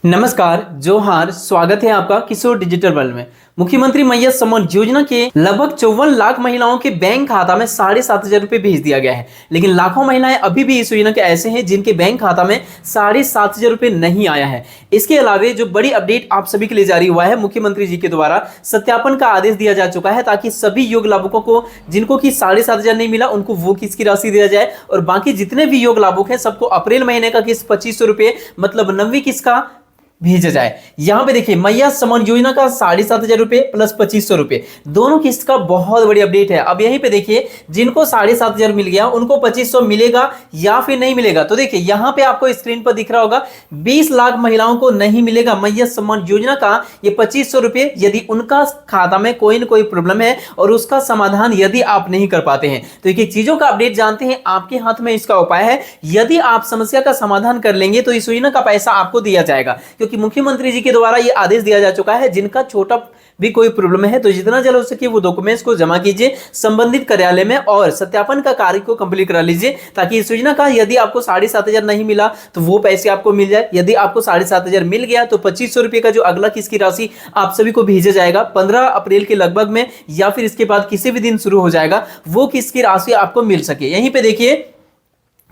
नमस्कार, जोहार, स्वागत है आपका किशोर डिजिटल वर्ल्ड में। मुख्यमंत्री मैया सम्मान योजना के लगभग 54 लाख महिलाओं के बैंक खाता में 7,500 रुपए भेज दिया गया है। लेकिन लाखों महिलाएं अभी भी इस योजना के ऐसे हैं जिनके बैंक खाता में 7,500 रुपए नहीं आया है। इसके अलावा जो बड़ी अपडेट आप सभी के लिए जारी हुआ है, मुख्यमंत्री जी के द्वारा सत्यापन का आदेश दिया जा चुका है ताकि सभी योग्य लाभुकों को जिनको की 7,500 नहीं मिला उनको वो किस्त की राशि दिया जाए और बाकी जितने भी योग्य लाभुक हैं सबको अप्रैल महीने का किस्त 2,500 रुपए मतलब 9वीं किस्त का भेजा जाए। यहां पे देखिए मैया सम्मान योजना का 7,500 रुपए प्लस 2,500 रुपए दोनों किस्त का बहुत बड़ी अपडेट है। अब यहीं पे देखिए जिनको 7,500 मिल गया उनको 2,500 मिलेगा या फिर नहीं मिलेगा। तो देखिए यहां पे आपको स्क्रीन पर दिख रहा होगा 20 लाख महिलाओं को नहीं मिलेगा मैया सम्मान योजना का ये 2,500 रुपए यदि उनका खाता में कोई न कोई प्रॉब्लम है और उसका समाधान यदि आप नहीं कर पाते हैं। तो एक चीजों का अपडेट जानते हैं, आपके हाथ में इसका उपाय है। यदि आप समस्या का समाधान कर लेंगे तो इस योजना का पैसा आपको दिया जाएगा, क्योंकि मुख्यमंत्री जी के द्वारा यह आदेश दिया जा चुका है जिनका छोटा भी कोई प्रॉब्लम है तो जितना जल्द हो सके वो डॉक्यूमेंट्स को जमा कीजिए संबंधित कार्यालय में और सत्यापन का कार्य को कंप्लीट करा लीजिए ताकि इस योजना का यदि आपको 7,500 नहीं मिला तो वो पैसे आपको मिल जाए। यदि आपको 7,500 मिल गया तो 2,500 रुपए का जो अगला किस्त की राशि आप सभी को भेजा जाएगा 15 अप्रैल के लगभग में या फिर इसके बाद किसी भी दिन शुरू हो जाएगा, वो किस्त की राशि आपको मिल सके। यहीं पे देखिए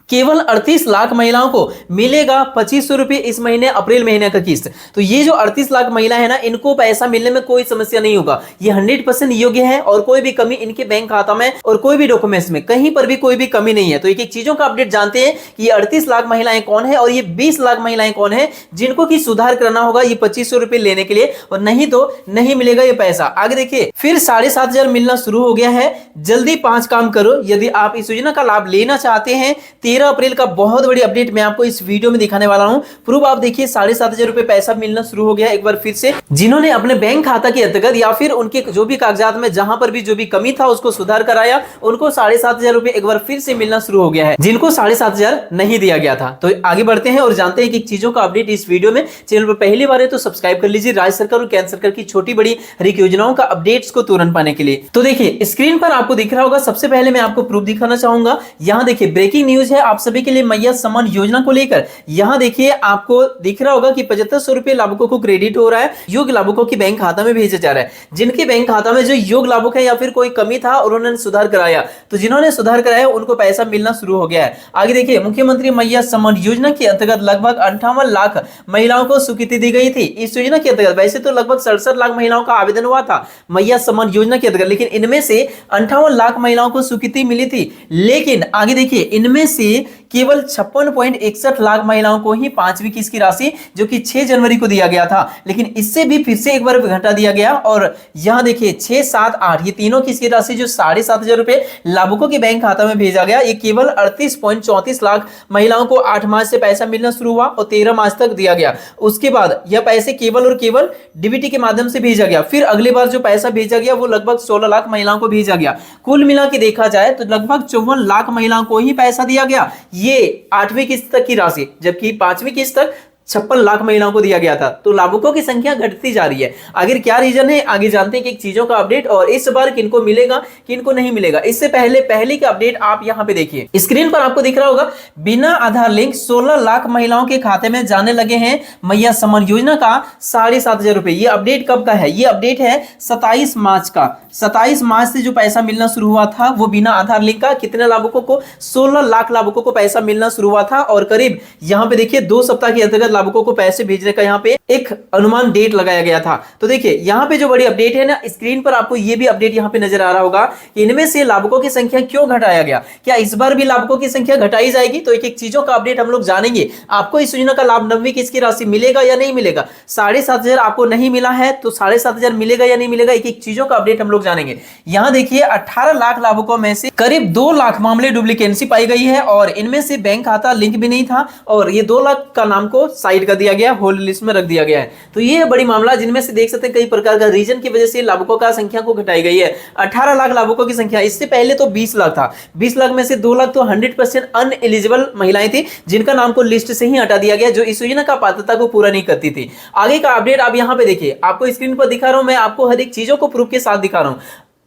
केवल 38 लाख महिलाओं को मिलेगा 2,500 रुपए इस महीने अप्रैल महीने का किस्त। तो ये जो 38 लाख महिला है ना, इनको पैसा मिलने में कोई समस्या नहीं होगा। ये 100% योग्य है और कोई भी कमी इनके बैंक खाता में और कोई भी डॉक्यूमेंट्स में कहीं पर भी कोई भी कमी नहीं है। तो एक एक चीजों का अपडेट जानते हैं कि ये 38 लाख महिलाएं कौन है और ये 20 लाख महिलाएं कौन है जिनको की सुधार करना होगा ये 2,500 रुपए लेने के लिए, और नहीं तो नहीं मिलेगा ये पैसा। आगे देखिए फिर 7,500 मिलना शुरू हो गया है। जल्दी 5 काम करो यदि आप इस योजना का लाभ लेना चाहते हैं। 13 अप्रैल का बहुत बड़ी अपडेट मैं आपको इस वीडियो में दिखाने वाला हूं। प्रूफ आप देखिए 7,500 रुपए पैसा मिलना शुरू हो गया एक बार फिर से। जिन्होंने अपने बैंक खाता के अंतर्गत या फिर उनके जो भी कागजात में जहां पर भी जो भी कमी था उसको सुधार कराया, उनको 7,500 रुपए एक बार फिर से मिलना शुरू हो गया है जिनको 7,500 नहीं दिया गया था। तो आगे बढ़ते हैं और जानते हैं कि चीजों का अपडेट इस वीडियो में। चैनल पर पहली बार है तो सब्सक्राइब कर लीजिए राज्य सरकार और केंद्र सरकार की छोटी बड़ी हर एक योजनाओं का अपडेट्स को तुरंत पाने के लिए। तो देखिए स्क्रीन पर आपको दिख रहा होगा, सबसे पहले मैं आपको प्रूफ दिखाना चाहूंगा। यहां देखिए ब्रेकिंग न्यूज है आप सभी के लिए मैया सम्मान योजना को लेकर। यहां देखिए आपको दिख रहा होगा कि 7,500 रुपए लाभुकों को क्रेडिट हो रहा है, योग्य लाभुकों की बैंक खाता में भेजा जा रहा है। जिनके बैंक खाता में जो योग्य लाभुक है या फिर कोई कमी था और उन्होंने सुधार कराया, तो जिन्होंने सुधार कराया उनको पैसा मिलना शुरू हो गया है। आगे देखिए मुख्यमंत्री मैया सम्मान योजना के अंतर्गत लगभग 58 लाख महिलाओं को स्वीकृति दी गई थी। इस योजना के अंतर्गत वैसे तो लगभग 67 लाख महिलाओं का आवेदन हुआ था मैया सम्मान योजना के अंतर्गत, लेकिन इनमें से 58 लाख महिलाओं को स्वीकृति मिली थी। लेकिन आगे देखिए इनमें से केवल 56.61 लाख महिलाओं को ही 5वीं किस्त की राशि जो कि 6 जनवरी को दिया गया था, लेकिन इससे भी फिर से एक बार घटा दिया गया। और यहां देखिए 6, 7, 8 ये तीनों किस्त की राशि जो 7,500 रुपए लाभुकों के बैंक खाता में भेजा गया, ये केवल 38.34 लाख महिलाओं को 8 मार्च से पैसा मिलना शुरू हुआ और 13 मार्च तक दिया गया। उसके बाद यह पैसे केवल और केवल डीबीटी के माध्यम से भेजा गया। फिर अगली बार जो पैसा भेजा गया वो लगभग 16 लाख महिलाओं को भेजा गया। कुल मिला के देखा जाए तो लगभग 54 लाख महिलाओं को ही पैसा दिया गया, ये 8वीं किस्त तक की राशि, जबकि 5वीं किस्त तक 56 लाख महिलाओं को दिया गया था। तो लाभुकों की संख्या घटती जा रही है। आखिर क्या रीजन है, आगे जानते हैं कि चीजों का अपडेट और इस बार किनको मिलेगा किनको नहीं मिलेगा। इससे पहले का अपडेट आप यहां पे देखिए स्क्रीन पर आपको दिख रहा होगा, बिना आधार लिंक 16 लाख महिलाओं के खाते में जाने लगे हैं मैया सम्मान योजना का 7,500 रुपए। ये अपडेट कब का है, ये अपडेट है 27 मार्च का। 27 मार्च से जो पैसा मिलना शुरू हुआ था वो बिना आधार लिंक का कितने लाभुकों को, 16 लाख लाभुकों को पैसा मिलना शुरू हुआ था। और करीब यहां पे देखिए 2 सप्ताह के अंतर्गत लाभुकों को पैसे भेजने का यहां पे एक अनुमान डेट लगाया गया था। तो देखिए यहां पे जो बड़ी अपडेट है ना, स्क्रीन पर आपको ये भी अपडेट यहां पे नजर आ रहा होगा कि इनमें से लाभुकों की संख्या क्यों घटाया गया, क्या इस बार भी लाभुकों की संख्या घटाई जाएगी। तो एक एक चीजों का अपडेट हम लोग जानेंगे। आपको इस योजना का लाभ 9वीं किस्त की राशि मिलेगा या नहीं मिलेगा। 7,500 आपको नहीं मिला है तो 7,500 मिलेगा या नहीं मिलेगा, एक एक चीजों का अपडेट हम लोग जानेंगे। यहां देखिए 18 लाख लाभुकों में से करीब 2 लाख मामले डुप्लीकेसी पाई गई है और इनमें से बैंक खाता लिंक भी नहीं था और ये 2 लाख का नाम को साइड कर दिया गया, होल्ड लिस्ट में रख दिया गया है। तो ये बड़ी मामला जिनमें से देख सकते हैं कई प्रकार का रीजन की वजह से लाभुकों का संख्या को घटाई गई है। 18 लाख लाभुकों की संख्या, इससे पहले तो 20 लाख था। 20 लाख में से 2 लाख तो 100% अनएलिजिबल महिलाएं थी जिनका नाम को लिस्ट से ही हटा दिया गया, जो इस योजना का पात्रता को पूरा नहीं करती थी। आगे का अपडेट आप यहां पे देखिए, आपको स्क्रीन पर दिखा रहा हूं, मैं आपको हर एक चीजों को प्रूफ के साथ दिखा रहा हूं।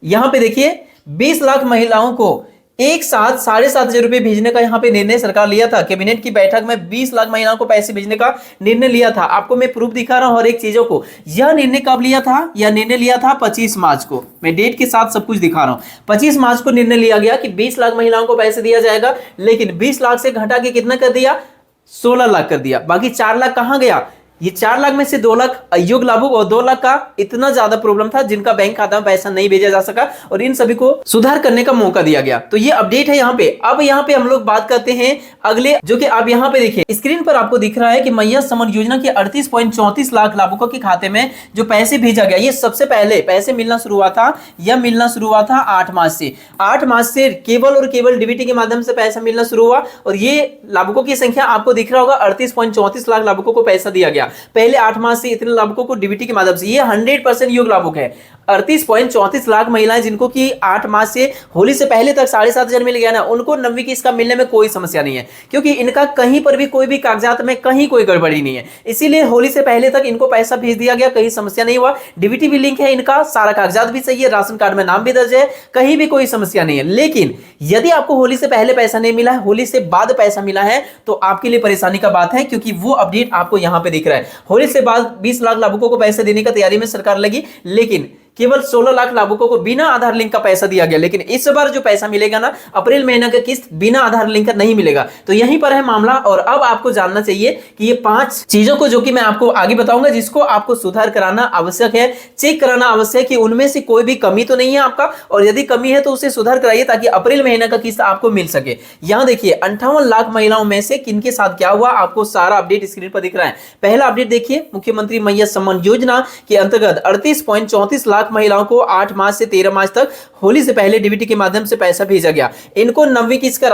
यहां पे देखिए 20 लाख महिलाओं को एक साथ 7,500 रुपए भेजने का यहाँ पे निर्णय सरकार लिया था। कैबिनेट की बैठक में 20 लाख महिलाओं को पैसे भेजने का निर्णय लिया था। आपको मैं प्रूफ दिखा रहा हूं हर एक चीजों को। यह निर्णय कब लिया था? यह निर्णय लिया था 25 मार्च को। मैं डेट के साथ सब कुछ दिखा रहा हूं। 25 मार्च को निर्णय लिया गया कि 20 लाख महिलाओं को पैसे दिया जाएगा, लेकिन 20 लाख से घटा के कितना कर दिया? 16 लाख कर दिया। बाकी 4 लाख कहां गया? ये 4 लाख में से 2 लाख अयोग्य लाभुक और 2 लाख का इतना ज्यादा प्रॉब्लम था जिनका बैंक खाता में पैसा नहीं भेजा जा सका, और इन सभी को सुधार करने का मौका दिया गया। तो ये अपडेट है यहाँ पे। अब यहाँ पे हम लोग बात करते हैं अगले, जो कि आप यहाँ पे देखिए स्क्रीन पर आपको दिख रहा है कि मैया समन योजना के 38.34 लाख लाभुकों के खाते में जो पैसे भेजा गया, ये सबसे पहले पैसे मिलना शुरू हुआ था। यह मिलना शुरू हुआ था 8 मार्च से। 8 मार्च से केवल और केवल डीबीटी के माध्यम से पैसा मिलना शुरू हुआ, और ये लाभुकों की संख्या आपको दिख रहा होगा 38.34 लाख लाभुकों को पैसा दिया गया। पहले 8 मास से इतने लाभुकों को डीबीटी के माध्यम से, ये 100% योग्य लाभुक है। 38.34 लाख महिलाएं जिनको कि 8 मास से होली से पहले तक 7,500 मिल गया ना, उनको 9वीं किस्त का मिलने में कोई समस्या नहीं है, क्योंकि इनका कहीं पर भी कोई भी कागजात में कहीं कोई गड़बड़ी नहीं है। इसीलिए होली से पहले तक इनको पैसा भेज दिया गया, कहीं समस्या नहीं हुआ। डीबीटी भी लिंक है इनका, सारा कागजात भी सही है, राशन कार्ड में नाम भी दर्ज है, कहीं भी कोई समस्या नहीं है। लेकिन यदि आपको होली से पहले पैसा नहीं मिला है, होली से बाद पैसा मिला है, तो आपके लिए परेशानी का बात है, क्योंकि वो अपडेट आपको यहां पे दिख रहा है। होली से बाद 20 लाख लाभुकों को पैसे देने का तैयारी में सरकार लगी, लेकिन केवल 16 लाख लाभुकों को बिना आधार लिंक का पैसा दिया गया। लेकिन इस बार जो पैसा मिलेगा ना, अप्रैल महीना का किस्त बिना आधार लिंक का नहीं मिलेगा। तो यहीं पर है मामला। और अब आपको जानना चाहिए कि ये 5 चीजों को, जो कि मैं आपको आगे बताऊंगा, जिसको आपको सुधार कराना आवश्यक है, चेक कराना आवश्यक है कि उनमें से कोई भी कमी तो नहीं है आपका, और यदि कमी है तो उसे सुधार कराइए ताकि अप्रैल महीना का किस्त आपको मिल सके। यहां देखिए 58 लाख महिलाओं में से किनके साथ क्या हुआ, आपको सारा अपडेट स्क्रीन पर दिख रहा है। पहला अपडेट देखिए, मुख्यमंत्री मैया सम्मान योजना के अंतर्गत 38.34 लाख महिलाओं को 8 मार्च से 13 मार्च तक होली से पहले डीबीटी के माध्यम से पैसा भेजा गया। इनको 9वीं किस्त का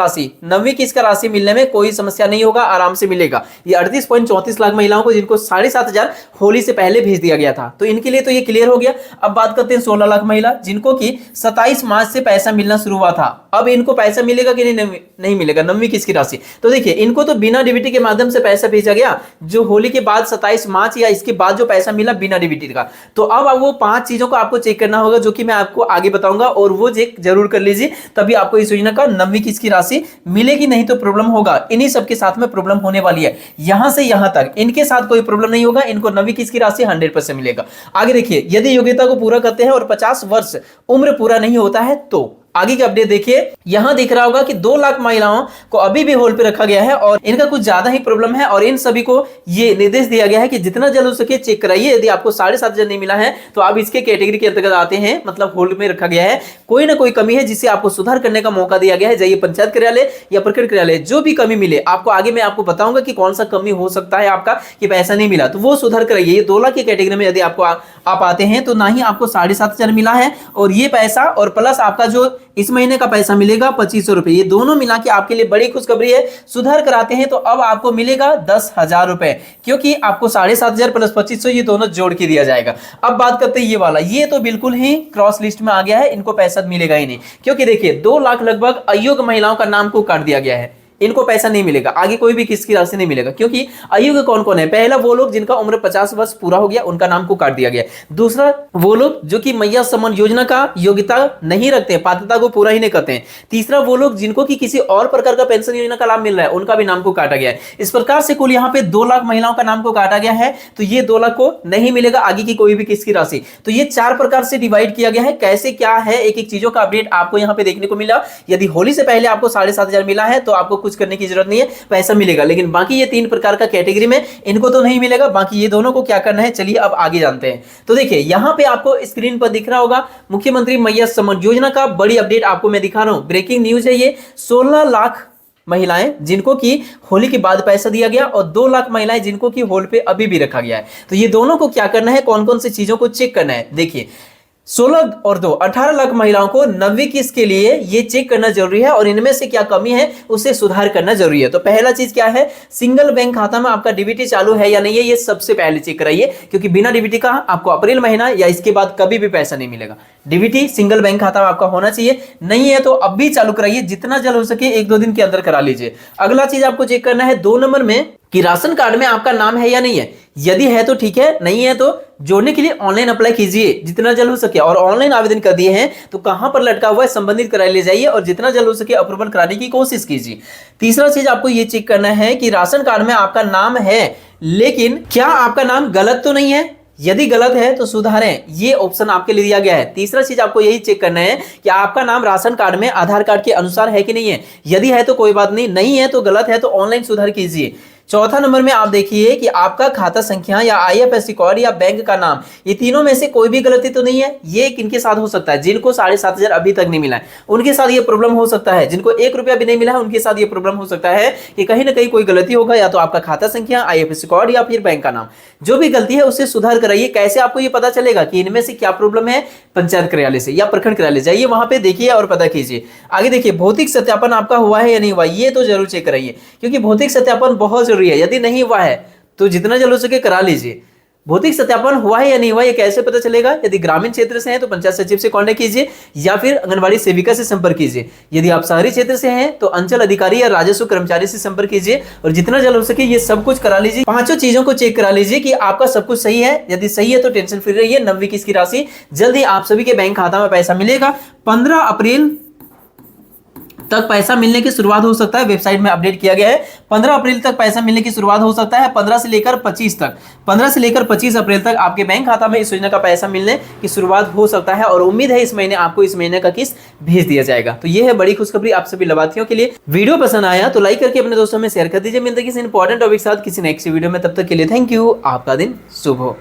राशि मिलने में कोई समस्या नहीं होगा, आराम से मिलेगा। ये 38.34 लाख महिलाओं को जिनको 7,500 होली से पहले भेज दिया गया था, तो इनके लिए तो ये क्लियर हो गया। अब बात करते हैं 16 लाख महिला जिनको कि 27 मार्च से पैसा मिलना शुरू हुआ था। अब इनको पैसा मिलेगा कि नहीं मिलेगा 9वीं किस्त की राशि? तो देखिए इनको तो बिना डीबीटी के माध्यम से पैसा भेजा गया, जो होली के बाद 27 मार्च या इसके बाद जो पैसा मिला बिना डीबीटी का। तो अब वो 5 चीजों को आपको चेक करना होगा, जो कि मैं आपको आगे बताऊंगा, और वो चेक जरूर कर लीजिए, तभी आपको इस योजना का 9वीं किस्त की राशि मिलेगी। नहीं तो प्रॉब्लम होगा। इन्हीं सबके साथ में प्रॉब्लम होने वाली है। यहां से यहां तक इनके साथ कोई प्रॉब्लम नहीं होगा, इनको 9वीं किस्त की राशि 100% मिलेगा। आगे देखिए, यदि योग्यता को पूरा करते हैं और 50 वर्ष उम्र पूरा नहीं होता है तो आगे के अपडेट देखिए। यहां दिख रहा होगा कि 2 लाख महिलाओं को अभी भी होल्ड पे रखा गया है, और इनका कुछ ज्यादा ही प्रॉब्लम है, और इन सभी को ये निर्देश दिया गया है कि जितना जल्द हो सके चेक कराइए। यदि आपको 7,500 नहीं मिला है तो आप इसके कैटेगरी के अंतर्गत आते हैं, मतलब होल्ड में रखा गया है। कोई ना कोई कमी है जिसे आपको सुधार करने का मौका दिया गया है। जाइए पंचायत कार्यालय या प्रखंड कार्यालय, जो भी कमी मिले आपको, आगे मैं आपको बताऊंगा कि कौन सा कमी हो सकता है आपका कि पैसा नहीं मिला, तो वो सुधार कराइए। ये 2 लाख की कैटेगरी में यदि आपको आप आते हैं तो ना ही आपको 7,500 मिला है, और ये पैसा और प्लस आपका जो इस महीने का पैसा मिलेगा 2,500 रुपए, ये दोनों मिला के आपके लिए बड़ी खुशखबरी है। सुधार कराते हैं तो अब आपको मिलेगा 10,000 रुपए, क्योंकि आपको 7,500 प्लस 2,500 ये दोनों जोड़ के दिया जाएगा। अब बात करते हैं ये वाला, ये तो बिल्कुल ही क्रॉस लिस्ट में आ गया है, इनको पैसा मिलेगा ही नहीं, क्योंकि देखिए 2 लाख लगभग अयोग्य महिलाओं का नाम को काट दिया गया है। इनको पैसा नहीं मिलेगा, आगे कोई भी किस्त की राशि नहीं मिलेगा, क्योंकि अयोग्य कौन कौन है? पहला वो लोग जिनका उम्र 50 वर्ष पूरा हो गया, उनका नाम को काट दिया गया। दूसरा वो लोग जो कि मैया सम्मान योजना का योग्यता नहीं रखते हैं, पात्रता को पूरा ही नहीं करते हैं। तीसरा वो लोग जिनको कि किसी और प्रकार का पेंशन योजना का लाभ मिल रहा है, उनका भी नाम को काटा गया है। इस प्रकार से कुल यहाँ पे 2 लाख महिलाओं का नाम को काटा गया है, तो ये 2 लाख को नहीं मिलेगा आगे की कोई भी किस्त की राशि। तो ये 4 प्रकार से डिवाइड किया गया है। कैसे क्या है, एक एक चीजों का अपडेट आपको यहाँ पे देखने को मिला। यदि होली से पहले आपको 7,500 मिला है तो आपको कुछ करने की जरूरत नहीं है, पैसा मिलेगा। लेकिन बाकी ये 3 प्रकार का कैटेगरी में इनको तो नहीं मिलेगा। बाकी ये दोनों को क्या करना है, चलिए अब आगे जानते हैं। तो देखिए यहां पे आपको स्क्रीन पर दिख रहा होगा मुख्यमंत्री मैया सम्मान योजना का बड़ी अपडेट आपको मैं दिखा रहा हूं। ब्रेकिंग न्यूज है ये। 16 लाख महिलाएं जिनको कि होली के बाद पैसा दिया गया, और 2 लाख महिलाएं जिनको कि होल्ड पे अभी भी रखा गया है। तो ये दोनों को क्या करना है, कौन कौन सी चीजों को चेक करना है, देखिए 16 और 2 18 लाख महिलाओं को 9वीं किस्त के लिए ये चेक करना जरूरी है, और इनमें से क्या कमी है उसे सुधार करना जरूरी है। तो पहला चीज क्या है, सिंगल बैंक खाता में आपका डीबीटी चालू है या नहीं है, ये सबसे पहले चेक कराइए, क्योंकि बिना डीबीटी का आपको अप्रैल महीना या इसके बाद कभी भी पैसा नहीं मिलेगा। डीबीटी सिंगल बैंक खाता में आपका होना चाहिए, नहीं है तो अब भी चालू कराइए, जितना जल्द हो सके 1-2 दिन के अंदर करा लीजिए। अगला चीज आपको चेक करना है 2 नंबर में कि राशन कार्ड में आपका नाम है या नहीं है। यदि है तो ठीक है, नहीं है तो जोड़ने के लिए ऑनलाइन अप्लाई कीजिए जितना जल्द हो सके। और ऑनलाइन आवेदन कर दिए हैं तो कहां पर लटका हुआ है संबंधित कराई ले जाइए और जितना जल्द हो सके अप्रूवल कराने की कोशिश कीजिए। तीसरा चीज आपको ये चेक करना है कि राशन कार्ड में आपका नाम है, लेकिन क्या आपका नाम गलत तो नहीं है। यदि गलत है तो सुधारें, ये ऑप्शन आपके लिए दिया गया है। तीसरा चीज आपको यही चेक करना है कि आपका नाम राशन कार्ड में आधार कार्ड के अनुसार है कि नहीं है। यदि है तो कोई बात नहीं, नहीं है तो गलत है तो ऑनलाइन सुधार कीजिए। चौथा नंबर में आप देखिए कि आपका खाता संख्या या आईएफएससी कोड या बैंक का नाम, ये तीनों में से कोई भी गलती तो नहीं है। ये किनके साथ हो सकता है, जिनको 7,500 अभी तक नहीं मिला है उनके साथ ये प्रॉब्लम हो सकता है। जिनको 1 रुपया भी नहीं मिला है उनके साथ ये प्रॉब्लम हो सकता है कि कहीं ना कहीं कोई गलती होगा, या तो आपका खाता संख्या, आईएफएससी कोड या फिर बैंक का नाम। जो भी गलती है उससे सुधार कराइए। कैसे आपको ये पता चलेगा कि इनमें से क्या प्रॉब्लम है? पंचायत कार्यालय से या प्रखंड कार्यालय जाइए, वहां पे देखिए और पता कीजिए। आगे देखिए भौतिक सत्यापन आपका हुआ है या नहीं हुआ, ये तो जरूर चेक कराइए, क्योंकि भौतिक सत्यापन बहुत जरूरी है। यदि नहीं हुआ है तो जितना जल्द हो सके करा लीजिए। भौतिक सत्यापन हुआ है या नहीं हुआ ये कैसे पता चलेगा? यदि ग्रामीण क्षेत्र से हैं तो पंचायत सचिव से कांटेक्ट कीजिए या फिर आंगनबाड़ी सेविका से संपर्क कीजिए। यदि आप शहरी क्षेत्र से हैं तो अंचल अधिकारी या राजस्व कर्मचारी से संपर्क कीजिए और जितना जल्द हो सके ये सब कुछ करा लीजिए। पांचों चीजों को चेक करा लीजिए कि आपका सब कुछ सही है। यदि सही है तो टेंशन फ्री रहिए। 90 किस्त की राशि जल्द ही आप सभी के बैंक खाता में पैसा मिलेगा। 15 अप्रैल तक पैसा मिलने की शुरुआत हो सकता है, वेबसाइट में अपडेट किया गया है। 15 अप्रैल तक पैसा मिलने की शुरुआत हो सकता है। 15 से लेकर 25 तक, 15 से लेकर 25 अप्रैल तक आपके बैंक खाता में इस योजना का पैसा मिलने की शुरुआत हो सकता है और उम्मीद है इस महीने आपको इस महीने का किस्त भेज दिया जाएगा। तो ये है बड़ी खुशखबरी आप सभी लाभार्थियों के लिए। वीडियो पसंद आया तो लाइक करके अपने दोस्तों में शेयर कर दीजिए। मिलते हैं किसी इंपॉर्टेंट टॉपिक के साथ किसी नेक्स्ट वीडियो में, तब तक के लिए थैंक यू। आपका दिन शुभ हो।